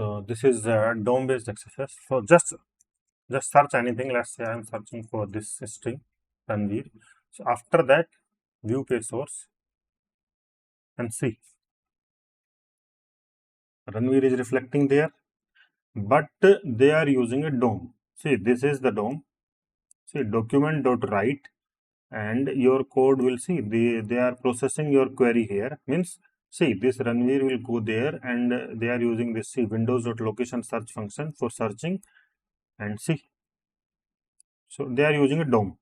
So this is DOM-based XSS. So just search anything. Let's say I'm searching for this string Ranveer. So after that, view page source and see Ranveer is reflecting there, but they are using a DOM. See, this is the DOM. See, document.write, and your code will see they are processing your query here. Means see, this Ranveer will go there, and they are using this windows.location search function for searching, and see, so they are using a DOM.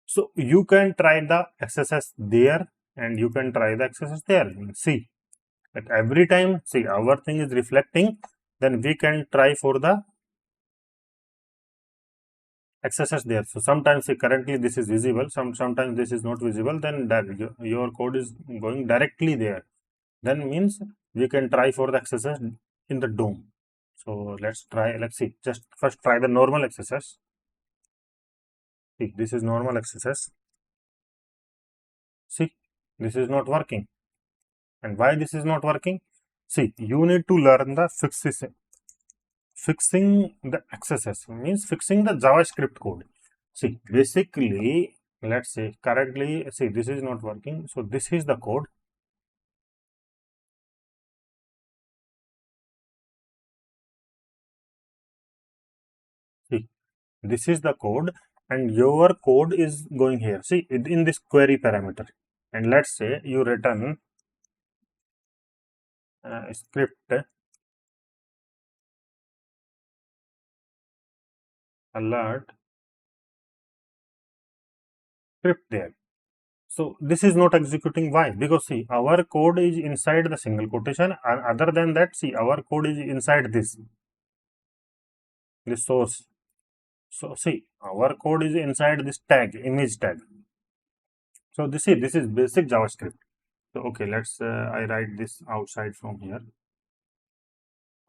So you can try the XSS there and you can try the XSS there. See, at every time, see, our thing is reflecting, then we can try for the XSS there. So sometimes, see, currently this is visible, sometimes this is not visible, then that your code is going directly there. Then means we can try for the XSS in the DOM. So let's try, let's see, just first try the normal XSS. See, this is normal XSS. See, this is not working. And why this is not working? See, you need to learn the fixing the XSS, means fixing the JavaScript code. See, basically, let's say currently, see, this is not working. So this is the code. See, this is the code, and your code is going here. See, in this query parameter, and let's say you return script alert script there. So this is not executing. Why? Because see, our code is inside the single quotation, and other than that, see, our code is inside this source. So see, our code is inside this tag, image tag. So this is basic JavaScript. So okay, let's I write this outside from here.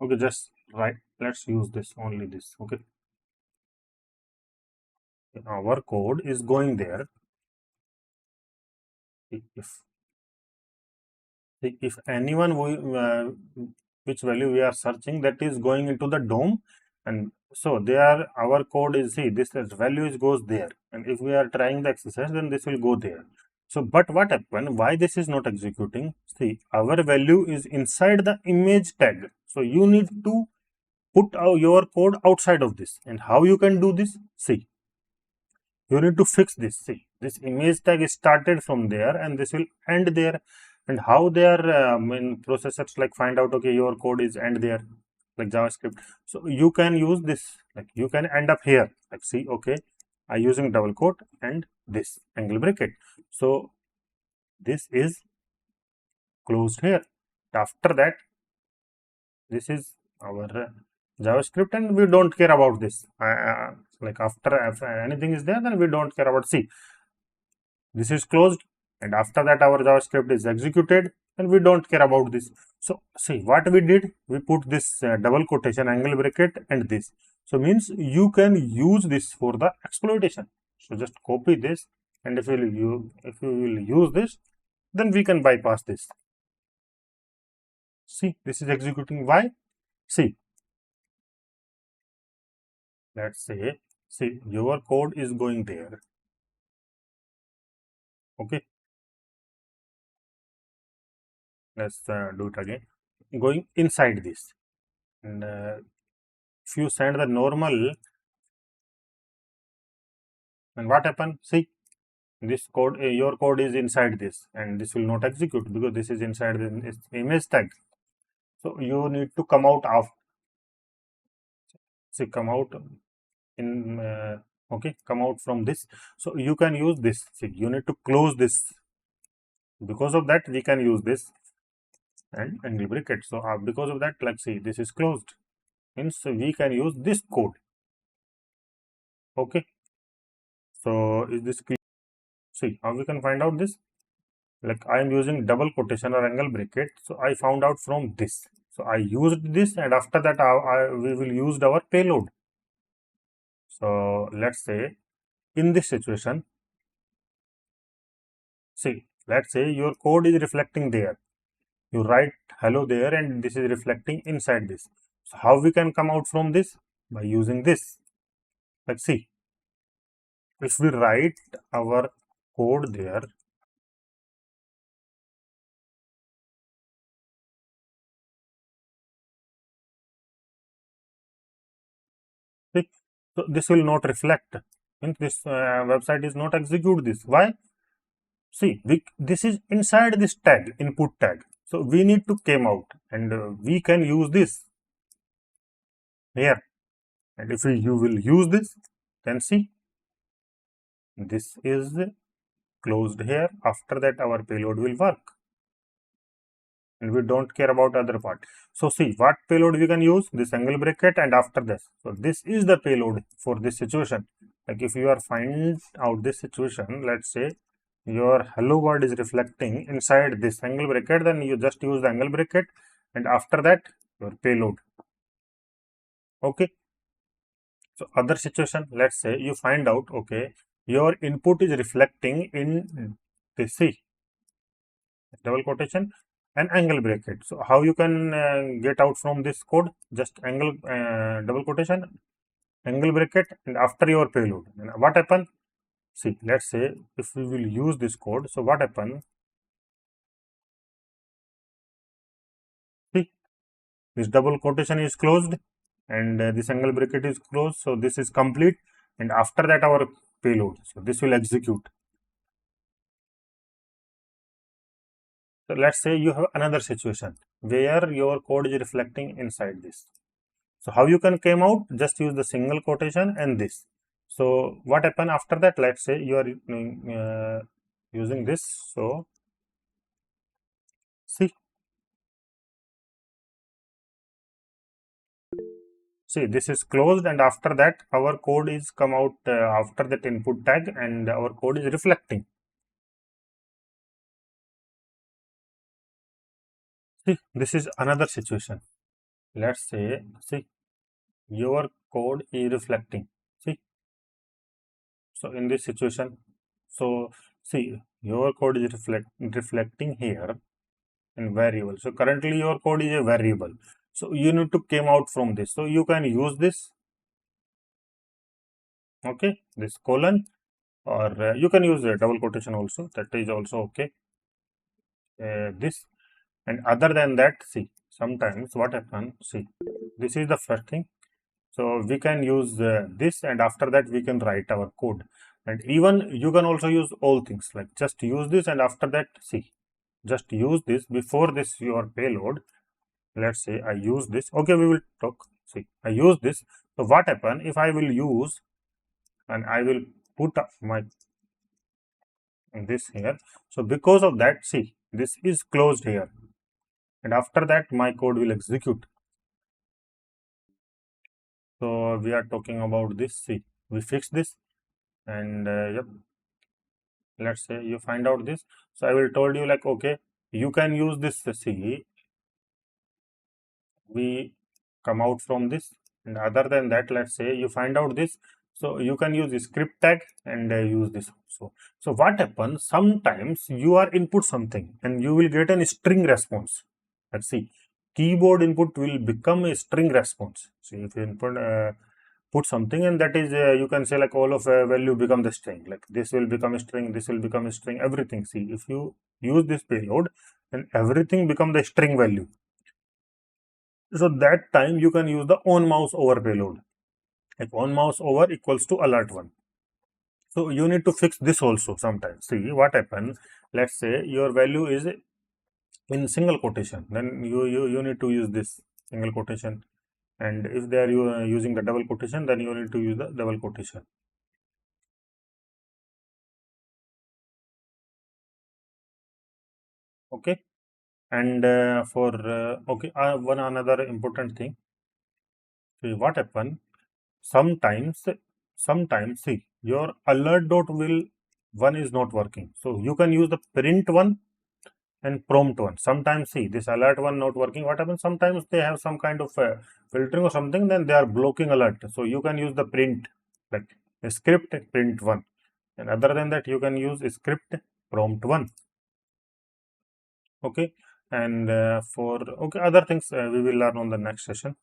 Okay, just write. Let's use this, only this. Okay, our code is going there. If anyone which value we are searching, that is going into the DOM, and so there our code is, see, this value goes there, and if we are trying the XSS, then this will go there. So but what happened, why this is not executing? See, our value is inside the image tag, so you need to put your code outside of this. And how you can do this? See, you need to fix this. See, this image tag is started from there and this will end there. And how they are in processors like find out, okay, your code is end there, like JavaScript. So you can use this, like you can end up here, like see, okay, I using double quote and this angle bracket. So this is closed here. After that, this is our JavaScript, and we don't care about this. Like after if anything is there, then we don't care about. See, this is closed, and after that our JavaScript is executed, and we don't care about this. So see what we did, we put this double quotation, angle bracket, and this. So means you can use this for the exploitation. So just copy this, and if you will use this, then we can bypass this. See, this is executing. Why? See, let's say, see, your code is going there. Okay, let's do it again. Going inside this, and if you send the normal, and what happened? See, this code, your code is inside this, and this will not execute because this is inside the image tag. So you need to come out of, see, come out in okay, come out from this. So you can use this. See, you need to close this. Because of that, we can use this and angle bracket. So because of that, like, see, this is closed, means we can use this code. Okay, so is this clear? See how we can find out this, like I am using double quotation or angle bracket, so I found out from this. So I used this, and after that we will use our payload. So let's say in this situation, see, let's say your code is reflecting there, You write hello there, and this is reflecting inside this. So how we can come out from this? By using this. Let's see. If we write our code there, see, so this will not reflect. And this website is not execute this. Why? See, this is inside this tag, input tag. So we need to came out, and we can use this here. And if you will use this, then see, this is closed here. After that, our payload will work, and we don't care about other part. So see, what payload we can use? This angle bracket, and after this. So this is the payload for this situation. Like if you are find out this situation, let's say your hello world is reflecting inside this angle bracket, then you just use the angle bracket, and after that your payload. Okay. So other situation, let's say you find out, okay, your input is reflecting in this, see, double quotation and angle bracket. So how you can get out from this code? Just angle double quotation, angle bracket, and after your payload. And what happen? See, let's say if we will use this code, so what happen? See, this double quotation is closed, and this angle bracket is closed, so this is complete, and after that our payload, so this will execute. So let's say you have another situation where your code is reflecting inside this. So how you can came out? Just use the single quotation and this. So what happen after that? Let's say you are using this. So see, this is closed, and after that our code is come out after that input tag, and our code is reflecting. See, this is another situation. Let's say, see, your code is reflecting. See, so in this situation, so see, your code is reflecting here in variable. So currently your code is a variable. So you need to came out from this. So you can use this, okay, this colon, or you can use a double quotation also. That is also okay. This, and other than that, see, sometimes what happens, see, this is the first thing. So we can use this, and after that we can write our code. And even you can also use all things, like just use this, and after that, see, just use this before this your payload. Let's say I use this. Okay, we will talk. See, I use this. So what happen if I will use, and I will put my this here. So because of that, see, this is closed here, and after that my code will execute. So we are talking about this. See, we fix this, and yep, let's say you find out this. So I will told you, like, okay, you can use this. See, we come out from this, and other than that, let's say you find out this. So you can use the script tag and use this also. So what happens? Sometimes you are input something and you will get a string response. Let's see, keyboard input will become a string response. See, if you input put something, and that is you can say like all of value become the string, like this will become a string, this will become a string, everything. See, if you use this payload, then everything become the string value. So that time you can use the on mouse over payload, like on mouse over equals to alert one. So you need to fix this also sometimes. See what happens, let's say your value is in single quotation, then you need to use this single quotation, and if they are using the double quotation, then you need to use the double quotation. Okay. And for okay, one another important thing. See what happen, sometimes see, your alert dot will one is not working, so you can use the print one and prompt one. Sometimes see, this alert one not working, what happens, sometimes they have some kind of filtering or something, then they are blocking alert. So you can use the print, like a script print one, and other than that you can use a script prompt one. Okay. and for okay other things we will learn on the next session.